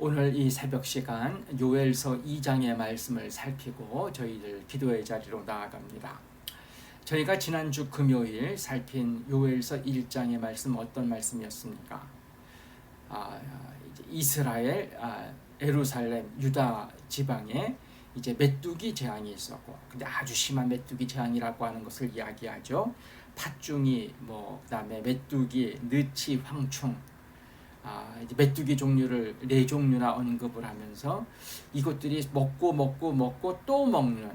오늘 이 새벽 시간 요엘서 2장의 말씀을 살피고 저희들 기도의 자리로 나아갑니다. 저희가 지난주 금요일 살핀 요엘서 1장의 말씀 어떤 말씀이었습니까? 이제 이스라엘, 예루살렘, 유다 지방에 이제 메뚜기 재앙이 있었고, 근데 아주 심한 메뚜기 재앙이라고 하는 것을 이야기하죠. 팥중이, 그다음에 메뚜기, 느치, 황충, 이제 메뚜기 종류를 4종류나 언급을 하면서 이것들이 먹고 또 먹는,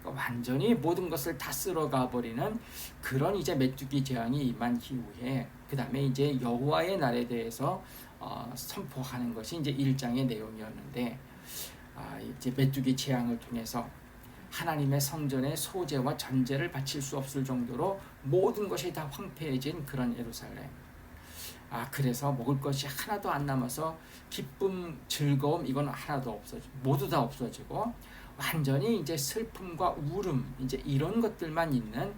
완전히 모든 것을 다 쓸어가 버리는 그런 이제 메뚜기 재앙이 임한 이후에 그 다음에 이제 여호와의 날에 대해서 선포하는 것이 이제 1장의 내용이었는데, 이제 메뚜기 재앙을 통해서 하나님의 성전의 소제와 전제를 바칠 수 없을 정도로 모든 것이 다 황폐해진 그런 예루살렘. 그래서 먹을 것이 하나도 안 남아서 기쁨, 즐거움 이건 하나도 없어지고 모두 다 없어지고 완전히 이제 슬픔과 울음 이제 이런 것들만 있는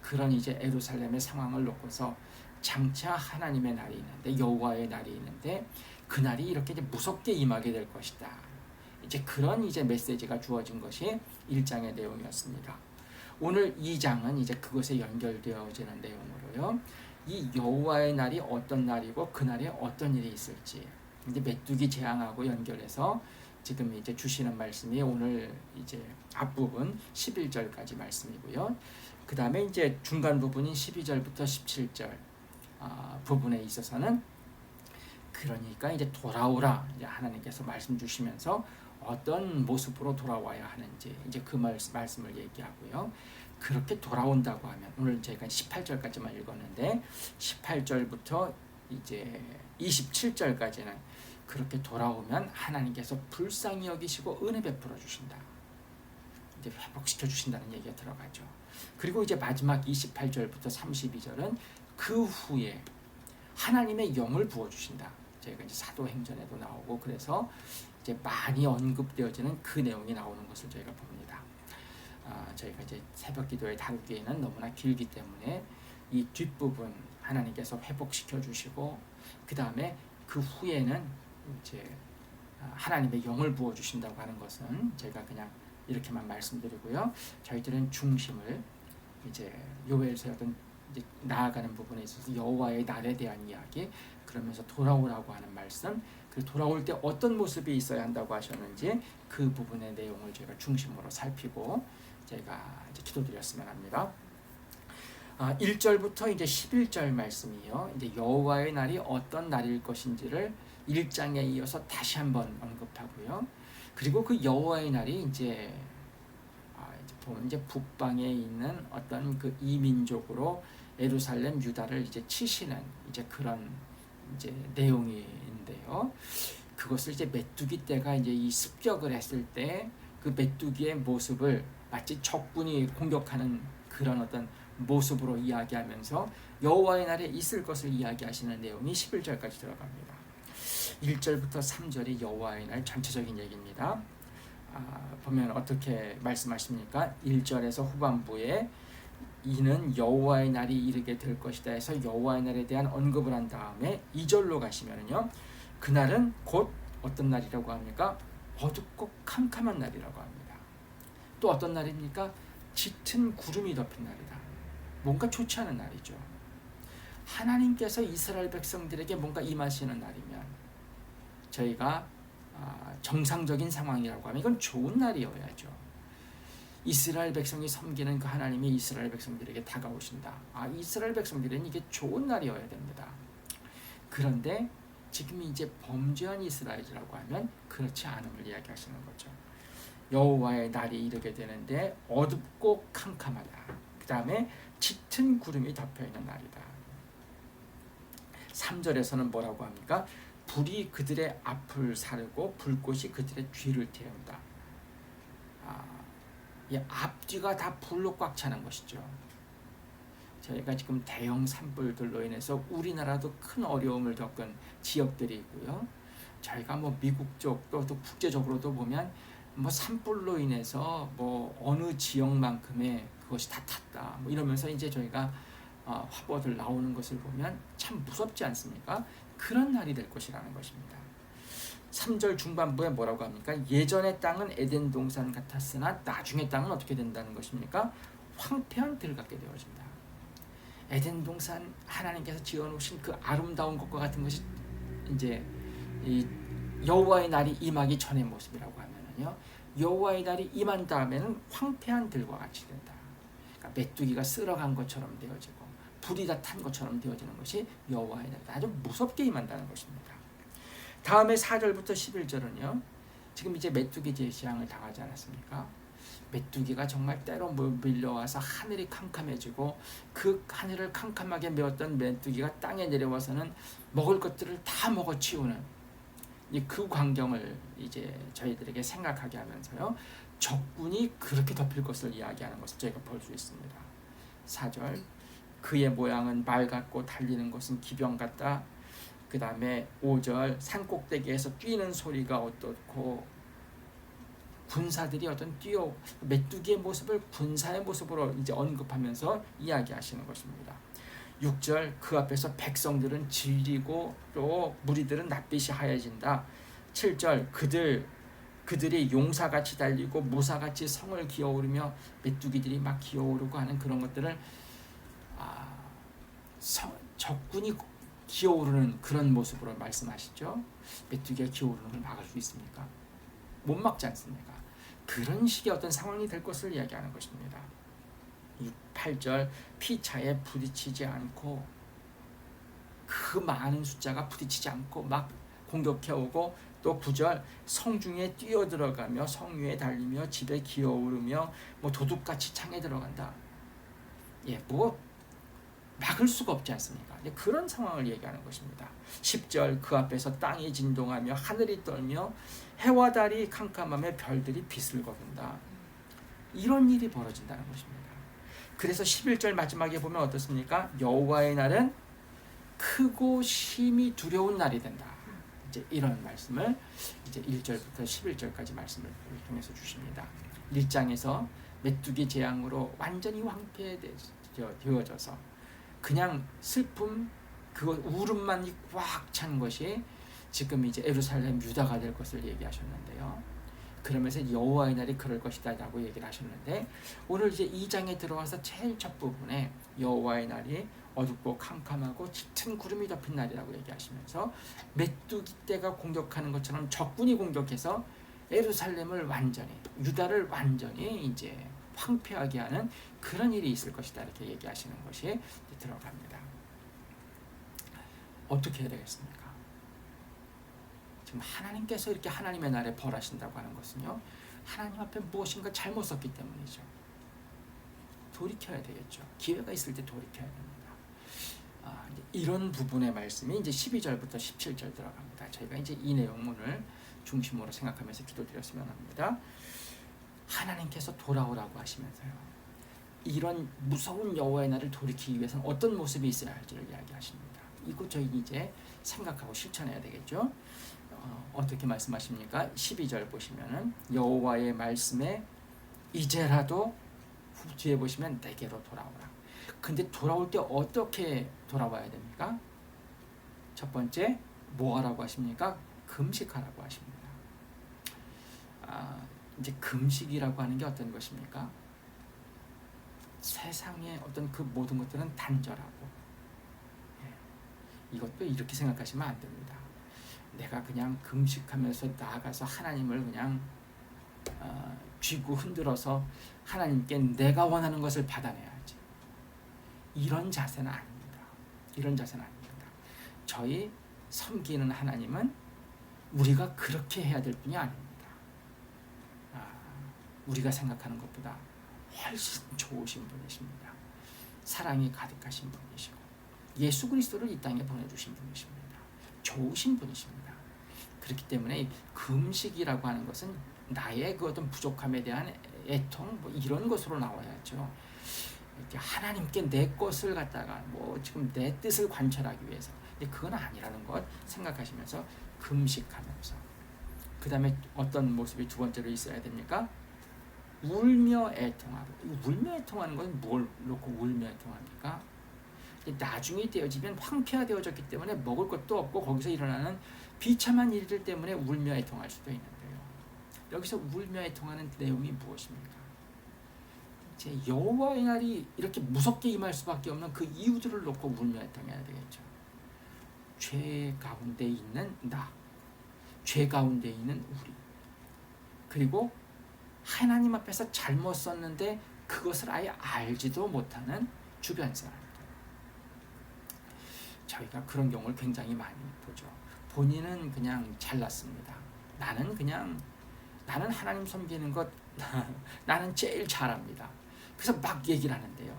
그런 이제 예루살렘의 상황을 놓고서 장차 하나님의 날이 있는데, 여호와의 날이 있는데 그 날이 이렇게 이제 무섭게 임하게 될 것이다. 이제 그런 이제 메시지가 주어진 것이 1장의 내용이었습니다. 오늘 2장은 이제 그것에 연결되어지는 내용으로요. 이 여호와의 날이 어떤 날이고 그 날에 어떤 일이 있을지 이제 메뚜기 재앙하고 연결해서 지금 이제 주시는 말씀이 오늘 이제 앞부분 11절까지 말씀이고요. 그 다음에 이제 중간 부분인 12절부터 17절 부분에 있어서는 그러니까 이제 돌아오라 이제 하나님께서 말씀 주시면서 어떤 모습으로 돌아와야 하는지 이제 그 말씀을 얘기하고요. 그렇게 돌아온다고 하면 오늘 제가 18절까지만 읽었는데 18절부터 이제 27절까지는 그렇게 돌아오면 하나님께서 불쌍히 여기시고 은혜 베풀어 주신다. 이제 회복시켜 주신다는 얘기가 들어가죠. 그리고 이제 마지막 28절부터 32절은 그 후에 하나님의 영을 부어 주신다. 저희가 이제 사도행전에도 나오고 그래서 이제 많이 언급되어지는 그 내용이 나오는 것을 저희가 봅니다. 저희가 이제 새벽 기도에 다루기에는 너무나 길기 때문에 이 뒷부분 하나님께서 회복시켜 주시고 그 다음에 그 후에는 이제 하나님의 영을 부어 주신다고 하는 것은 제가 그냥 이렇게만 말씀드리고요. 저희들은 중심을 이제 요엘서의 어떤 이제 나아가는 부분에 있어서 여호와의 날에 대한 이야기, 그러면서 돌아오라고 하는 말씀, 그 돌아올 때 어떤 모습이 있어야 한다고 하셨는지 그 부분의 내용을 제가 중심으로 살피고 제가 이제 기도드렸으면 합니다. 1절부터 이제 11절 말씀이요. 이제 여호와의 날이 어떤 날일 것인지를 1장에 이어서 다시 한번 언급하고요. 그리고 그 여호와의 날이 이제 보면 이제 북방에 있는 어떤 그 이민족으로 예루살렘 유다를 이제 치시는 이제 그런 이제 내용인데요. 그것을 이제 메뚜기 떼가 이제 이 습격을 했을 때 그 메뚜기의 모습을 마치 적군이 공격하는 그런 어떤 모습으로 이야기하면서 여호와의 날에 있을 것을 이야기하시는 내용이 11절까지 들어갑니다. 1절부터 3절이 여호와의 날 전체적인 얘기입니다. 보면 어떻게 말씀하십니까? 1절에서 후반부에 이는 여호와의 날이 이르게 될 것이다 해서 여호와의 날에 대한 언급을 한 다음에 2절로 가시면요, 그날은 곧 어떤 날이라고 합니까? 어둡고 캄캄한 날이라고 합니다. 또 어떤 날입니까? 짙은 구름이 덮인 날이다. 뭔가 좋지 않은 날이죠. 하나님께서 이스라엘 백성들에게 뭔가 임하시는 날이면 저희가 정상적인 상황이라고 하면 이건 좋은 날이어야죠. 이스라엘 백성이 섬기는 그 하나님이 이스라엘 백성들에게 다가오신다. 이스라엘 백성들은 이게 좋은 날이어야 됩니다. 그런데 지금 이제 범죄한 이스라엘이라고 하면 그렇지 않음을 이야기하시는 거죠. 여호와의 날이 이르게 되는데 어둡고 캄캄하다. 그 다음에 짙은 구름이 덮여있는 날이다. 3절에서는 뭐라고 합니까? 불이 그들의 앞을 사르고 불꽃이 그들의 뒤를 태운다. 이 앞뒤가 다 불로 꽉 차는 것이죠. 저희가 지금 대형 산불들로 인해서 우리나라도 큰 어려움을 겪은 지역들이 있고요. 저희가 미국 쪽 또 국제적으로도 보면 산불로 인해서 어느 지역만큼의 그것이 다 탔다 이러면서 이제 저희가 화보들 나오는 것을 보면 참 무섭지 않습니까? 그런 날이 될 것이라는 것입니다. 3절 중반부에 뭐라고 합니까? 예전의 땅은 에덴 동산 같았으나 나중의 땅은 어떻게 된다는 것입니까? 황폐한 들 같게 되어진다. 에덴 동산 하나님께서 지어놓으신 그 아름다운 것과 같은 것이 이제 이 여호와의 날이 임하기 전의 모습이라고 하면은요, 여호와의 날이 임한 다음에는 황폐한 들과 같이 된다. 그러니까 메뚜기가 쓸어간 것처럼 되어지고 불이 다 탄 것처럼 되어지는 것이 여호와의 날, 아주 무섭게 임한다는 것입니다. 다음에 4절부터 11절은요, 지금 이제 메뚜기 제사장을 당하지 않았습니까? 메뚜기가 정말 때로 밀려와서 하늘이 캄캄해지고 그 하늘을 캄캄하게 메웠던 메뚜기가 땅에 내려와서는 먹을 것들을 다 먹어치우는 그 광경을 이제 저희들에게 생각하게 하면서요, 적군이 그렇게 덮일 것을 이야기하는 것을 저희가 볼 수 있습니다. 4절, 그의 모양은 말 같고 달리는 것은 기병 같다. 그 다음에 5절, 산꼭대기에서 뛰는 소리가 어떻고, 군사들이 어떤 메뚜기의 모습을 군사의 모습으로 이제 언급하면서 이야기하시는 것입니다. 6절, 그 앞에서 백성들은 질리고 또 무리들은 낯빛이 하얘진다. 7절, 그들이 용사같이 달리고 무사같이 성을 기어오르며, 메뚜기들이 막 기어오르고 하는 그런 것들을 적군이 기어오르는 그런 모습으로 말씀하시죠. 메뚜기가 기어오르는 걸 막을 수 있습니까? 못 막지 않습니까? 그런 식의 어떤 상황이 될 것을 이야기하는 것입니다. 8절, 피차에 부딪히지 않고, 그 많은 숫자가 부딪히지 않고 막 공격해오고, 또 9절, 성중에 뛰어들어가며 성유에 달리며 집에 기어오르며 도둑같이 창에 들어간다. 막을 수가 없지 않습니까? 그런 상황을 얘기하는 것입니다. 10절, 그 앞에서 땅이 진동하며 하늘이 떨며 해와 달이 캄캄하며 별들이 빛을 거둔다. 이런 일이 벌어진다는 것입니다. 그래서 11절 마지막에 보면 어떻습니까? 여호와의 날은 크고 심히 두려운 날이 된다. 이제 이런 말씀을 이제 1절부터 11절까지 말씀을 통해서 주십니다. 1장에서 메뚜기 재앙으로 완전히 황폐되어져서 그냥 슬픔, 그 울음만 꽉 찬 것이 지금 이제 예루살렘 유다가 될 것을 얘기하셨는데요. 그러면서 여호와의 날이 그럴 것이다 라고 얘기를 하셨는데, 오늘 이제 2장에 들어와서 제일 첫 부분에 여호와의 날이 어둡고 캄캄하고 짙은 구름이 덮인 날이라고 얘기하시면서 메뚜기 떼가 공격하는 것처럼 적군이 공격해서 예루살렘을 완전히, 유다를 완전히 이제 황폐하게 하는 그런 일이 있을 것이다 이렇게 얘기하시는 것이 들어갑니다. 어떻게 해야 되겠습니까? 지금 하나님께서 이렇게 하나님의 날에 벌하신다고 하는 것은요, 하나님 앞에 무엇인가 잘못 썼기 때문이죠. 돌이켜야 되겠죠. 기회가 있을 때 돌이켜야 됩니다. 이런 부분의 말씀이 이제 12절부터 17절 들어갑니다. 저희가 이제 이 내용문을 중심으로 생각하면서 기도드렸으면 합니다. 하나님께서 돌아오라고 하시면서요, 이런 무서운 여호와의 날을 돌이키기 위해서는 어떤 모습이 있어야 할지를 이야기하십니다. 이거 저희 이제 생각하고 실천해야 되겠죠. 어떻게 말씀하십니까? 12절 보시면은 여호와의 말씀에 이제라도, 뒤에 보시면 내게로 돌아오라. 근데 돌아올 때 어떻게 돌아와야 됩니까? 첫 번째 뭐 하라고 하십니까? 금식하라고 하십니다. 이제 금식이라고 하는 게 어떤 것입니까? 세상의 어떤 그 모든 것들은 단절하고, 이것도 이렇게 생각하시면 안 됩니다. 내가 그냥 금식하면서 나아가서 하나님을 그냥 쥐고 흔들어서 하나님께 내가 원하는 것을 받아내야지, 이런 자세는 아닙니다. 이런 자세는 아닙니다. 저희 섬기는 하나님은 우리가 그렇게 해야 될 분이 아닙니다. 우리가 생각하는 것보다 훨씬 좋으신 분이십니다. 사랑이 가득하신 분이시고 예수 그리스도를 이 땅에 보내주신 분이십니다. 좋으신 분이십니다. 그렇기 때문에 금식이라고 하는 것은 나의 그 어떤 부족함에 대한 애통, 이런 것으로 나와야죠. 이렇게 하나님께 내 것을 갖다가 지금 내 뜻을 관철하기 위해서, 그건 아니라는 것 생각하시면서 금식하면서, 그 다음에 어떤 모습이 두 번째로 있어야 됩니까? 울며 애통하고. 울며 애통하는 것은 뭘 놓고 울며 애통합니까? 나중에 되어지면 황폐화되어졌기 때문에 먹을 것도 없고 거기서 일어나는 비참한 일들 때문에 울며 애통할 수도 있는데요. 여기서 울며 애통하는 내용이 무엇입니까? 이제 여호와의 날이 이렇게 무섭게 임할 수밖에 없는 그 이유들을 놓고 울며 애통해야 되겠죠. 죄 가운데 있는 나, 죄 가운데 있는 우리, 그리고 하나님 앞에서 잘못 썼는데 그것을 아예 알지도 못하는 주변 사람들. 저희가 그런 경우를 굉장히 많이 보죠. 본인은 그냥 잘났습니다. 나는 하나님 섬기는 것 나는 제일 잘합니다. 그래서 막 얘기를 하는데요.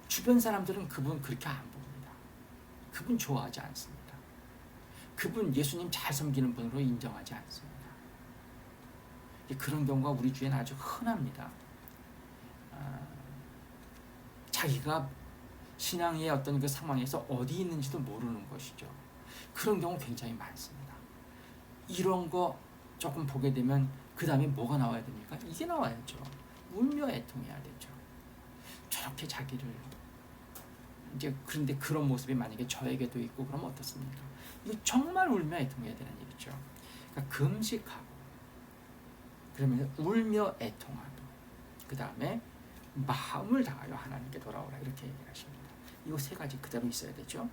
주변 사람들은 그분 그렇게 안 봅니다. 그분 좋아하지 않습니다. 그분 예수님 잘 섬기는 분으로 인정하지 않습니다. 그런 경우가 우리 주위에는 아주 흔합니다. 자기가 신앙의 어떤 그 상황에서 어디 있는지도 모르는 것이죠. 그런 경우 굉장히 많습니다. 이런 거 조금 보게 되면 그 다음에 뭐가 나와야 됩니까? 이게 나와야죠. 울며 애통해야 되죠. 저렇게 자기를 이제 그런데 그런 모습이 만약에 저에게도 있고 그러면 어떻습니까? 이거 정말 울며 애통해야 되는 일이죠. 그러니까 금식하고 그러면 울며 애통하고 그 다음에 마음을 다하여 하나님께 돌아오라 이렇게 얘기하십니다. 이 세 가지 그대로 있어야 되죠.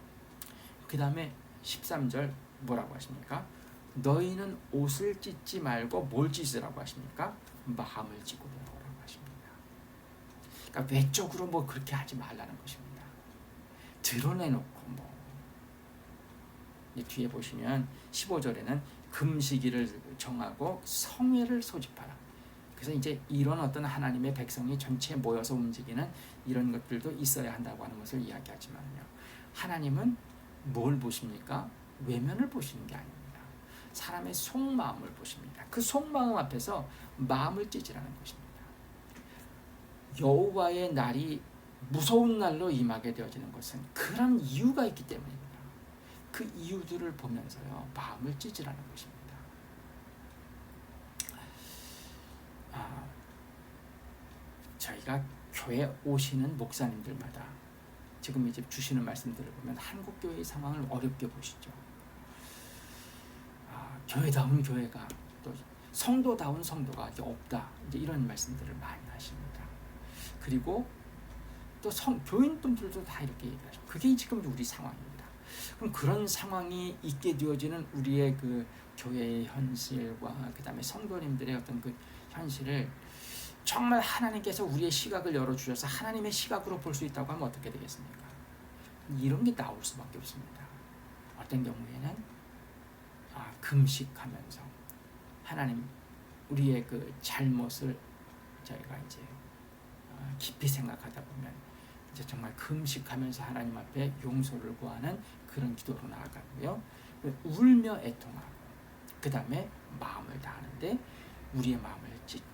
그 다음에 13절 뭐라고 하십니까? 너희는 옷을 찢지 말고 뭘 찢으라고 하십니까? 마음을 찢고 돌아오라고 하십니다. 그러니까 외적으로 뭐 그렇게 하지 말라는 것입니다. 드러내놓고 뒤에 보시면 15절에는 금식일을 정하고 성회를 소집하라. 그래서 이제 이런 어떤 하나님의 백성이 전체 모여서 움직이는 이런 것들도 있어야 한다고 하는 것을 이야기하지만요. 하나님은 뭘 보십니까? 외면을 보시는 게 아닙니다. 사람의 속마음을 보십니다. 그 속마음 앞에서 마음을 찢으라는 것입니다. 여호와의 날이 무서운 날로 임하게 되어지는 것은 그런 이유가 있기 때문입니다. 그 이유들을 보면서요, 마음을 찢으라는 것입니다. 저희가 교회 오시는 목사님들마다 지금 이제 주시는 말씀들을 보면 한국 교회의 상황을 어렵게 보시죠. 교회다운 교회가 또 성도다운 성도가 없다. 이제 이런 말씀들을 많이 하십니다. 그리고 또 교인분들도 다 이렇게 얘기하죠. 그게 지금 우리 상황입니다. 그럼 그런 상황이 있게 되어지는 우리의 그 교회의 현실과 그 다음에 성도님들의 어떤 그 현실을 정말 하나님께서 우리의 시각을 열어주셔서 하나님의 시각으로 볼 수 있다고 하면 어떻게 되겠습니까? 이런 게 나올 수밖에 없습니다. 어떤 경우에는 금식하면서 하나님 우리의 그 잘못을 저희가 이제 깊이 생각하다 보면 이제 정말 금식하면서 하나님 앞에 용서를 구하는 그런 기도로 나아가고요. 울며 애통하고 그 다음에 마음을 다하는데 우리의 마음을 찢고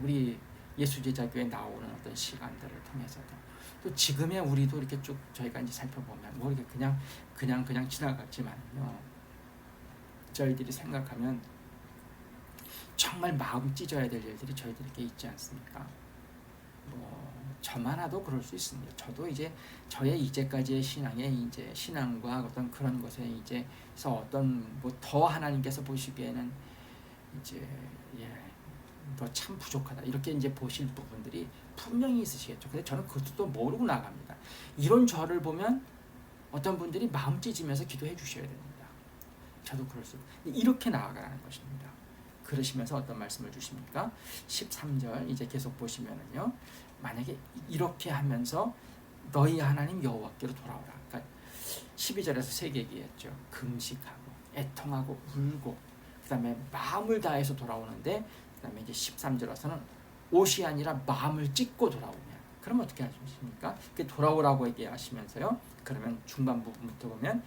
우리 예수제자교에 나오는 어떤 시간들을 통해서도 또 지금의 우리도 이렇게 쭉 저희가 이제 살펴보면 뭐 이렇게 그냥 지나갔지만요. 저희들이 생각하면 정말 마음 찢어야 될 일들이 저희들에게 있지 않습니까? 저만아도 그럴 수 있습니다. 저도 이제 저의 이제까지의 신앙과 어떤 그런 것에 이제서 어떤 더 하나님께서 보시기에는 이제 더 참 부족하다 이렇게 이제 보실 부분들이 분명히 있으시겠죠. 근데 저는 그것도 또 모르고 나갑니다. 이런 저를 보면 어떤 분들이 마음 찢으면서 기도해 주셔야 됩니다. 저도 그럴 수 이렇게 나아가라는 것입니다. 그러시면서 어떤 말씀을 주십니까? 13절 이제 계속 보시면은요. 만약에 이렇게 하면서 너희 하나님 여호와께로 돌아오라. 그러니까 12절에서 세 개 얘기했죠. 금식하고 애통하고 울고 그다음에 마음을 다해서 돌아오는데 그다음에 이제 13절 와서는 옷이 아니라 마음을 찢고 돌아오면 그럼 어떻게 하십니까? 돌아오라고 얘기하시면서요. 그러면 중반 부분부터 보면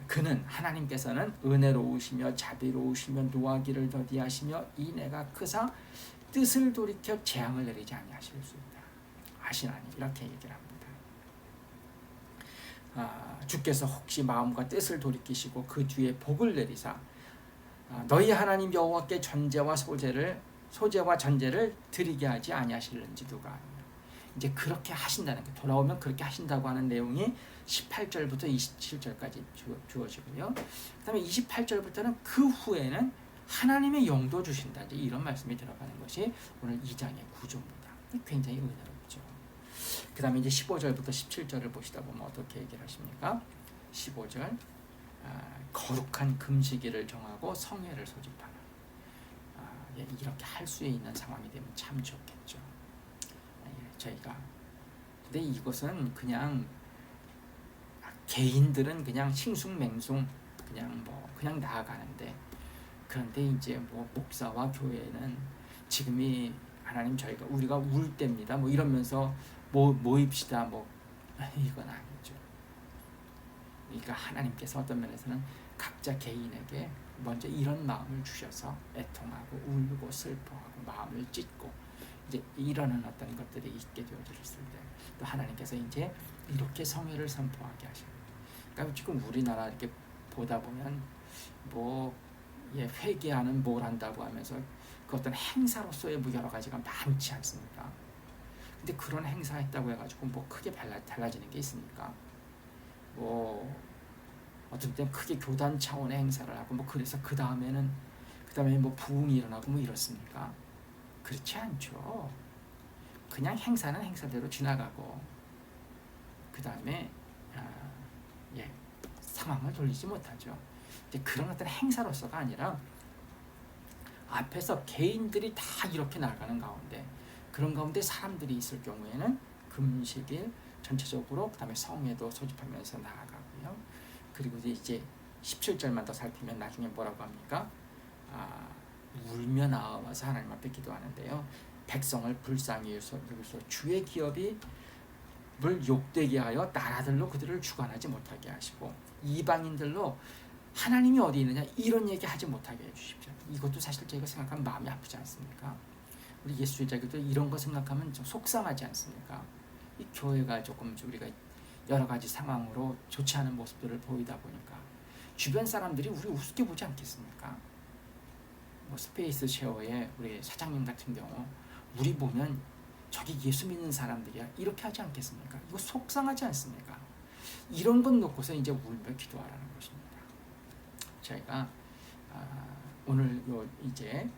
그는 하나님께서는 은혜로우시며 자비로우시며 노하기를 더디하시며 인애가 크사 뜻을 돌이켜 재앙을 내리지 아니하실 수 있다. 하시나니 이렇게 얘기를 합니다. 주께서 혹시 마음과 뜻을 돌이키시고 그 뒤에 복을 내리사 너희 하나님 여호와께 소제와 전제를 드리게 하지 아니하실는지 누가 아니냐. 이제 그렇게 하신다는 게 돌아오면 그렇게 하신다고 하는 내용이 18절부터 27절까지 주어지고요. 그 다음에 28절부터는 그 후에는 하나님의 영도 주신다. 이제 이런 말씀이 들어가는 것이 오늘 2장의 구조입니다. 굉장히 은혜롭죠. 그 다음에 이제 15절부터 17절을 보시다 보면 어떻게 얘기를 하십니까? 15절 거룩한 금식일을 정하고 성회를 소집하라. 이렇게 할 수 있는 상황이 되면 참 좋겠죠. 저희가 근데 이것은 그냥 개인들은 그냥 싱숭맹숭 그냥 나아가는데, 그런데 이제 뭐 목사와 교회는 지금이 하나님 우리가 울 때입니다. 뭐 이러면서 모입시다. 이건 아니죠. 그러니까 하나님께서 어떤 면에서는 각자 개인에게 먼저 이런 마음을 주셔서 애통하고 울고 슬퍼하고 마음을 찢고 이제 이러는 어떤 것들이 있게 되어졌을 때, 또 하나님께서 이제 이렇게 성회를 선포하게 하십니다. 그러니까 지금 우리나라 이렇게 보다 보면 회개하는 뭘 한다고 하면서 그 어떤 행사로서의 여러 가지가 많지 않습니까? 근데 그런 행사 했다고 해가지고 크게 달라지는 게 있습니까? 어떤 때는 크게 교단 차원의 행사를 하고 그래서 그 다음에 부흥이 일어나고 이렇습니까? 그렇지 않죠. 그냥 행사는 행사대로 지나가고 그 다음에 상황을 돌리지 못하죠. 이제 그런 어떤 행사로서가 아니라 앞에서 개인들이 다 이렇게 나가는 가운데, 그런 가운데 사람들이 있을 경우에는 금식일 전체적으로 그 다음에 성회도 소집하면서 나아가고요. 그리고 이제 17절만 더 살피면 나중에 뭐라고 합니까? 울며 나와서 하나님 앞에 기도하는데요. 백성을 불쌍히 여기서 주의 기업이 물 욕되게 하여 나라들로 그들을 주관하지 못하게 하시고 이방인들로 하나님이 어디 있느냐 이런 얘기 하지 못하게 해주십시오. 이것도 사실 저희가 생각하면 마음이 아프지 않습니까? 우리 예수주의자들도 이런 거 생각하면 좀 속상하지 않습니까? 이 교회가 조금 우리가 여러 가지 상황으로 좋지 않은 모습들을 보이다 보니까 주변 사람들이 우리 우습게 보지 않겠습니까? 스페이스 쉐어의 우리 사장님 같은 경우 우리 보면 저기 예수 믿는 사람들이야 이렇게 하지 않겠습니까? 이거 속상하지 않습니까? 이런 것 놓고서 이제 울며 기도하라는 것입니다. 저희가 오늘 이제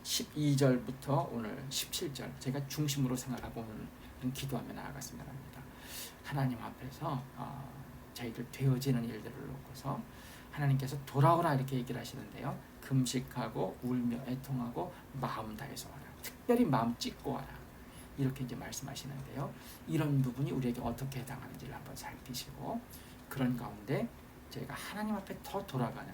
12절부터 오늘 17절 제가 중심으로 생각하고 오늘 기도하며 나아갔으면 합니다. 하나님 앞에서 저희들 되어지는 일들을 놓고서 하나님께서 돌아오라 이렇게 얘기를 하시는데요. 금식하고 울며 애통하고 마음 다해서 와라. 특별히 마음 찢고 와라. 이렇게 이제 말씀하시는데요. 이런 부분이 우리에게 어떻게 해당하는지를 한번 살피시고, 그런 가운데 저희가 하나님 앞에 더 돌아가는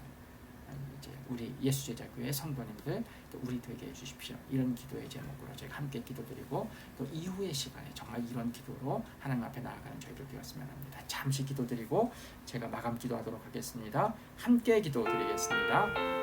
이제 우리 예수제자교회 성도님들 또 우리 되게 해주십시오. 이런 기도의 제목으로 저희가 함께 기도드리고 또 이후의 시간에 정말 이런 기도로 하나님 앞에 나아가는 저희들 되었으면 합니다. 잠시 기도드리고 제가 마감 기도하도록 하겠습니다. 함께 기도드리겠습니다.